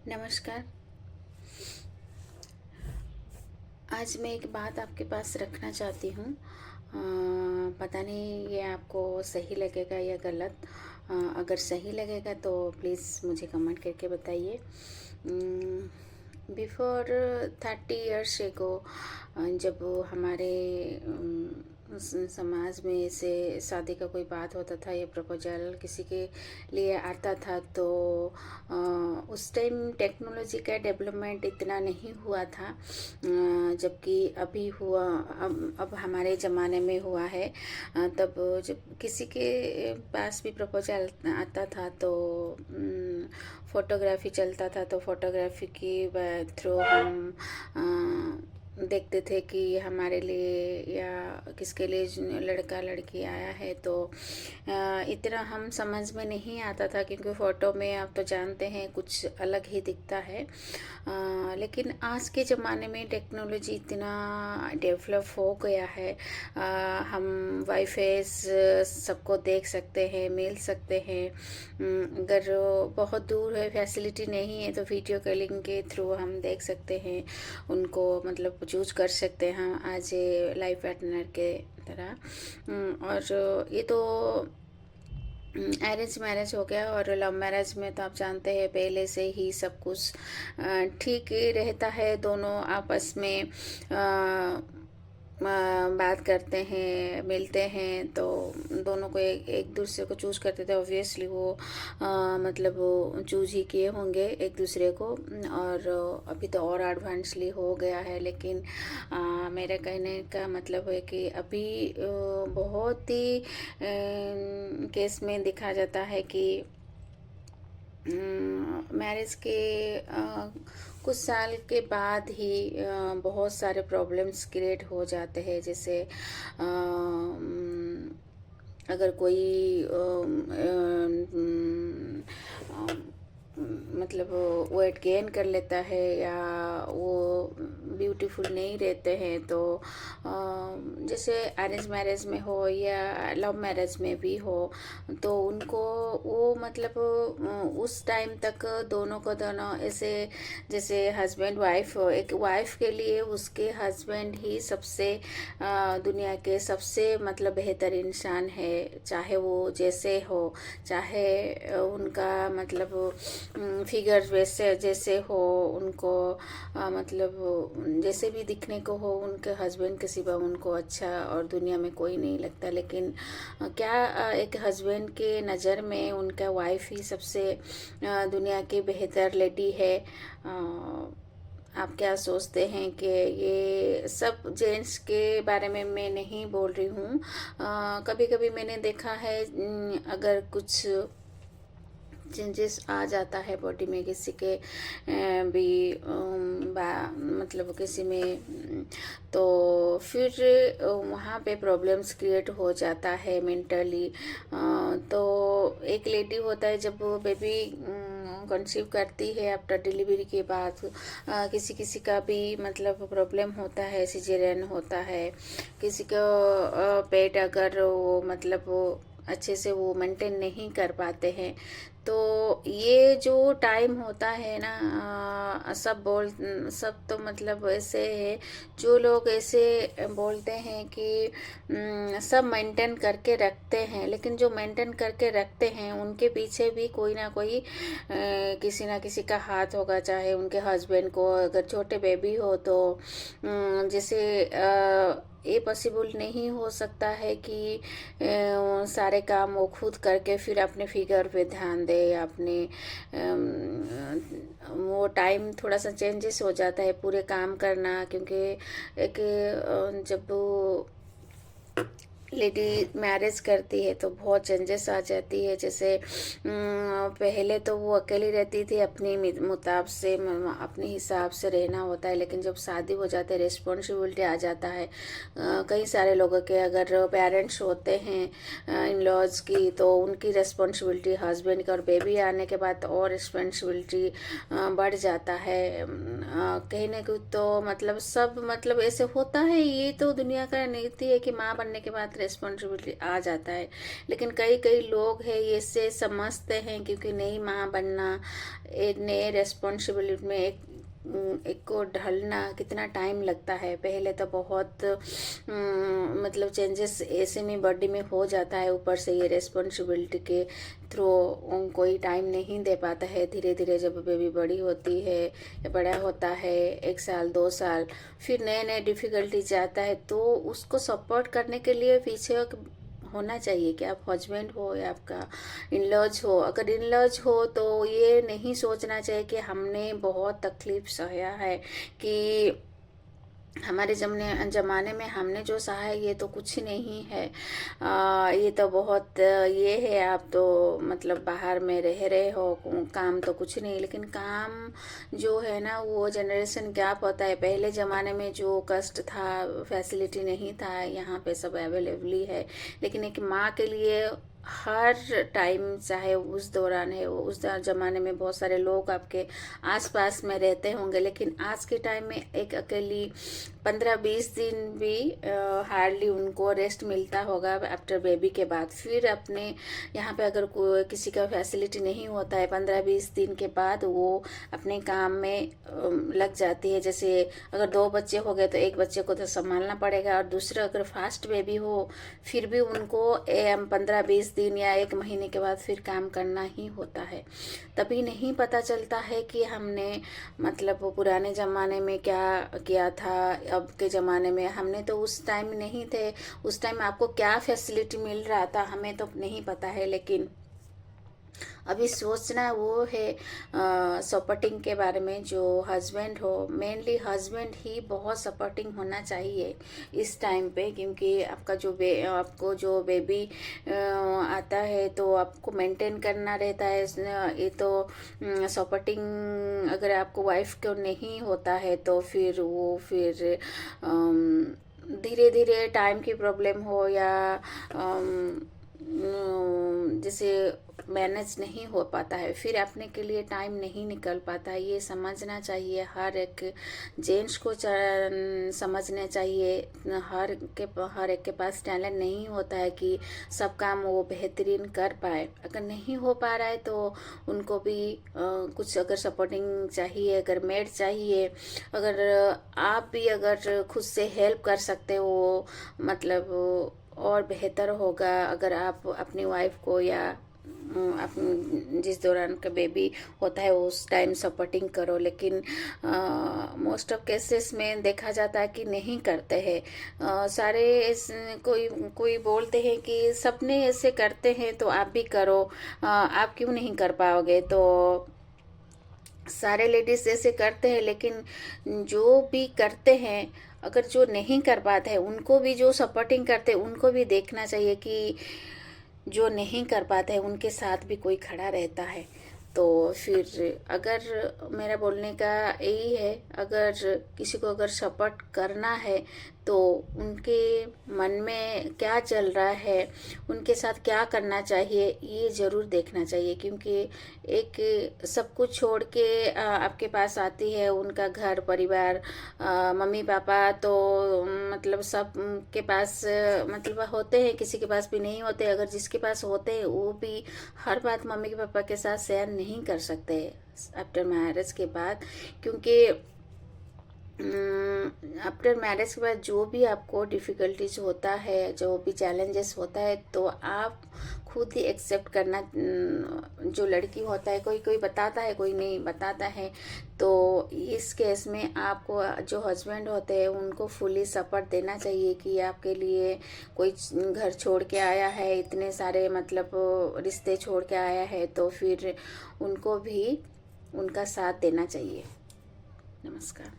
नमस्कार। आज मैं एक बात आपके पास रखना चाहती हूँ। पता नहीं ये आपको सही लगेगा या गलत। अगर सही लगेगा तो प्लीज़ मुझे कमेंट करके बताइए। बिफोर 30 years एगो जब हमारे समाज में ऐसे शादी का कोई बात होता था या प्रपोजल किसी के लिए आता था तो उस टाइम टेक्नोलॉजी का डेवलपमेंट इतना नहीं हुआ था, जबकि अभी हुआ। अब हमारे ज़माने में हुआ है। तब जब किसी के पास भी प्रपोजल आता था तो फोटोग्राफी चलता था, तो फोटोग्राफी की थ्रू हम देखते थे कि हमारे लिए या किसके लिए लड़का लड़की आया है। तो इतना हम समझ में नहीं आता था, क्योंकि फ़ोटो में आप तो जानते हैं कुछ अलग ही दिखता है। लेकिन आज के ज़माने में टेक्नोलॉजी इतना डेवलप हो गया है। हम वाईफेस सबको देख सकते हैं, मिल सकते हैं। अगर बहुत दूर है, फैसिलिटी नहीं है, तो वीडियो कॉलिंग के थ्रू हम देख सकते हैं उनको, मतलब चूज कर सकते हैं एज ए लाइफ पार्टनर के तरह। और ये तो अरेंज मैरिज हो गया। और लव मैरिज में तो आप जानते हैं पहले से ही सब कुछ ठीक ही रहता है। दोनों आपस में बात करते हैं, मिलते हैं, तो दोनों को एक दूसरे को चूज करते थे। ऑब्वियसली वो मतलब वो चूज ही किए होंगे एक दूसरे को। और अभी तो और एडवांसली हो गया है। लेकिन मेरे कहने का मतलब है कि अभी बहुत ही केस में देखा जाता है कि मैरिज के कुछ साल के बाद ही बहुत सारे प्रॉब्लम्स क्रिएट हो जाते हैं। जैसे अगर कोई मतलब वेट गेन कर लेता है या वो ब्यूटीफुल नहीं रहते हैं, तो जैसे अरेंज मैरिज में हो या लव मैरिज में भी हो, तो उनको वो मतलब उस टाइम तक दोनों को दोनों ऐसे, जैसे हस्बैंड वाइफ हो, एक वाइफ के लिए उसके हस्बैंड ही सबसे दुनिया के सबसे मतलब बेहतर इंसान है। चाहे वो जैसे हो, चाहे उनका मतलब फिगर वैसे जैसे हो, उनको मतलब जैसे भी दिखने को हो, उनके हस्बैंड के सिवा उनको अच्छा और दुनिया में कोई नहीं लगता। लेकिन क्या एक हस्बैंड के नज़र में उनका वाइफ ही सबसे दुनिया की बेहतर लेडी है। आप क्या सोचते हैं कि ये सब जेंट्स के बारे में मैं नहीं बोल रही हूँ। कभी कभी मैंने देखा है अगर कुछ चेंजेस आ जाता है बॉडी में किसी के भी मतलब किसी में, तो फिर वहाँ पे प्रॉब्लम्स क्रिएट हो जाता है मेंटली। तो एक लेडी होता है जब वो बेबी कंसीव करती है आफ्टर डिलीवरी के बाद, किसी किसी का भी मतलब प्रॉब्लम होता है, सिजेरियन होता है, किसी को पेट अगर वो मतलब वो अच्छे से वो मेंटेन नहीं कर पाते हैं। तो ये जो टाइम होता है ना, सब तो मतलब ऐसे है, जो लोग ऐसे बोलते हैं कि सब मेंटेन करके रखते हैं, लेकिन जो मेंटेन करके रखते हैं उनके पीछे भी कोई ना कोई किसी ना किसी का हाथ होगा। चाहे उनके हस्बैंड को अगर छोटे बेबी हो तो जैसे ये पॉसिबल नहीं हो सकता है कि सारे काम वो खुद करके फिर अपने फिगर पे ध्यान दे या अपने वो टाइम थोड़ा सा चेंजेस हो जाता है पूरे काम करना। क्योंकि एक जब वो लेडी मैरिज करती है तो बहुत चेंजेस आ जाती है। जैसे पहले तो वो अकेली रहती थी, अपनी मुताब से अपने हिसाब से रहना होता है। लेकिन जब शादी हो जाती है रिस्पॉन्सिबिलिटी आ जाता है। कई सारे लोगों के अगर पेरेंट्स होते हैं इन लॉज की, तो उनकी रिस्पॉन्सिबिलिटी हस्बैंड का, और बेबी आने के बाद और रिस्पॉन्सिबिलिटी बढ़ जाता है। कहने को तो मतलब सब मतलब ऐसे होता है। ये तो दुनिया का नीति है कि माँ बनने के बाद रिस्पॉन्सिबिलिटी आ जाता है। लेकिन कई कई लोग हैं ये से समझते हैं क्योंकि नई माँ बनना, एक नए रिस्पॉन्सिबिलिटी में एक को ढलना कितना टाइम लगता है। पहले तो बहुत मतलब चेंजेस ऐसे में बॉडी में हो जाता है, ऊपर से ये रिस्पॉन्सिबिलिटी के थ्रू कोई टाइम नहीं दे पाता है। धीरे धीरे जब बेबी बड़ी होती है या बड़ा होता है, 1 साल 2 साल, फिर नए नए डिफ़िकल्टीज आता है, तो उसको सपोर्ट करने के लिए पीछे होना चाहिए कि आप हस्बैंड हो या आपका इन-लॉज हो। अगर इन-लॉज हो तो ये नहीं सोचना चाहिए कि हमने बहुत तकलीफ सहा है, कि हमारे ज़माने में हमने जो सहा है ये तो कुछ नहीं है। ये तो बहुत ये है, आप तो मतलब बाहर में रह रहे हो, काम तो कुछ नहीं। लेकिन काम जो है ना, वो जनरेशन गैप होता है। पहले ज़माने में जो कष्ट था, फैसिलिटी नहीं था, यहाँ पे सब अवेलेबल ही है। लेकिन एक माँ के लिए हर टाइम, चाहे उस दौरान है, उस ज़माने में बहुत सारे लोग आपके आसपास में रहते होंगे, लेकिन आज के टाइम में एक अकेली 15-20 दिन भी हार्डली उनको रेस्ट मिलता होगा आफ्टर बेबी के बाद। फिर अपने यहाँ पे अगर कोई किसी का फैसिलिटी नहीं होता है, 15-20 दिन के बाद वो अपने काम में लग जाती है। जैसे अगर 2 बच्चे हो गए तो एक बच्चे को तो संभालना पड़ेगा, और दूसरा अगर फास्ट बेबी हो फिर भी उनको 15-20 दिन या 1 महीने के बाद फिर काम करना ही होता है। तभी नहीं पता चलता है कि हमने मतलब पुराने ज़माने में क्या किया था, अब के ज़माने में। हमने तो उस टाइम नहीं थे, उस टाइम आपको क्या फैसिलिटी मिल रहा था हमें तो नहीं पता है। लेकिन अभी सोचना वो है सपोर्टिंग के बारे में। जो हस्बैंड हो, मेनली हस्बैंड ही बहुत सपोर्टिंग होना चाहिए इस टाइम पे, क्योंकि आपका आपको जो बेबी आता है तो आपको मेंटेन करना रहता है। ये तो सपोर्टिंग अगर आपको वाइफ को नहीं होता है तो फिर वो फिर धीरे धीरे टाइम की प्रॉब्लम हो या जैसे मैनेज नहीं हो पाता है, फिर अपने के लिए टाइम नहीं निकल पाता है। ये समझना चाहिए, हर एक जेंट्स को समझना चाहिए। हर एक के पास टैलेंट नहीं होता है कि सब काम वो बेहतरीन कर पाए। अगर नहीं हो पा रहा है तो उनको भी कुछ अगर सपोर्टिंग चाहिए, अगर मेड चाहिए, अगर आप भी अगर खुद से हेल्प कर सकते हो, मतलब और बेहतर होगा। अगर आप अपनी वाइफ को या जिस दौरान का बेबी होता है उस टाइम सपोर्टिंग करो। लेकिन मोस्ट ऑफ केसेस में देखा जाता है कि नहीं करते हैं सारे। कोई बोलते हैं कि सबने ऐसे करते हैं तो आप भी करो, आप क्यों नहीं कर पाओगे। तो सारे लेडीज ऐसे करते हैं, लेकिन जो भी करते हैं, अगर जो नहीं कर पाते हैं उनको भी, जो सपोर्टिंग करते हैं उनको भी देखना चाहिए कि जो नहीं कर पाते हैं उनके साथ भी कोई खड़ा रहता है। तो फिर अगर मेरा बोलने का यही है, अगर किसी को अगर सपोर्ट करना है तो उनके मन में क्या चल रहा है, उनके साथ क्या करना चाहिए, ये ज़रूर देखना चाहिए। क्योंकि एक सब कुछ छोड़ के आपके पास आती है, उनका घर परिवार, मम्मी पापा तो मतलब सब के पास मतलब होते हैं, किसी के पास भी नहीं होते। अगर जिसके पास होते हैं वो भी हर बात मम्मी के पापा के साथ शेयर नहीं कर सकते आफ्टर मैरिज के बाद। क्योंकि आफ्टर मैरिज के बाद जो भी आपको डिफ़िकल्टीज होता है, जो भी चैलेंजेस होता है, तो आप खुद ही एक्सेप्ट करना। जो लड़की होता है, कोई बताता है, कोई नहीं बताता है। तो इस केस में आपको जो हस्बैंड होते हैं उनको फुली सपोर्ट देना चाहिए कि आपके लिए कोई घर छोड़ के आया है, इतने सारे मतलब रिश्ते छोड़ के आया है, तो फिर उनको भी उनका साथ देना चाहिए। नमस्कार।